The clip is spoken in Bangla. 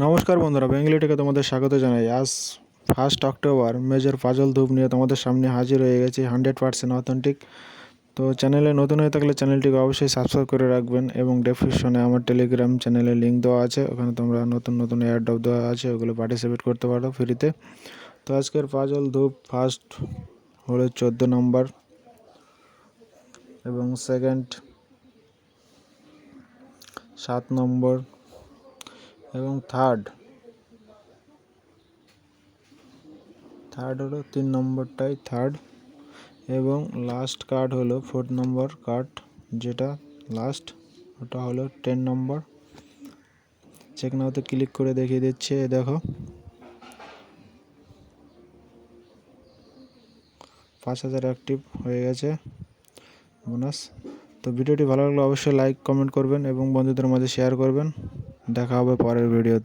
নমস্কার বন্ধুরা, বেঙ্গলি থেকে তোমাদের স্বাগত জানাই। আজ 1 অক্টোবর মেজর পাজল ধূপ নিয়ে তোমাদের সামনে হাজির হয়ে গেছি 100% অথেন্টিক। তো চ্যানেলে নতুন হয়ে থাকলে চ্যানেলটিকে অবশ্যই সাবস্ক্রাইব করে রাখবেন এবং ডেসক্রিপশনে আমার টেলিগ্রাম চ্যানেলের লিঙ্ক দেওয়া আছে, ওখানে তোমরা নতুন নতুন এয়ারড্রপ দেওয়া আছে, ওগুলো পার্টিসিপেট করতে পারো ফ্রিতে। তো আজকের পাজল ধূপ ফার্স্ট হলো 14 নম্বর এবং সেকেন্ড 7 নম্বর এবং থার্ড হলো 3 নম্বরটাই থার্ড এবং লাস্ট কার্ড হলো 4 নম্বর কার্ড, যেটা লাস্ট, ওটা হলো 10 নম্বর। চেক নাওতে ক্লিক করে দেখিয়ে দিচ্ছে, দেখো 5000 অ্যাক্টিভ হয়ে গেছে বোনাস। তো ভিডিওটি ভালো লাগলে অবশ্যই লাইক কমেন্ট করবেন এবং বন্ধুদের মাঝে শেয়ার করবেন। দেখা হবে পরের ভিডিওতে।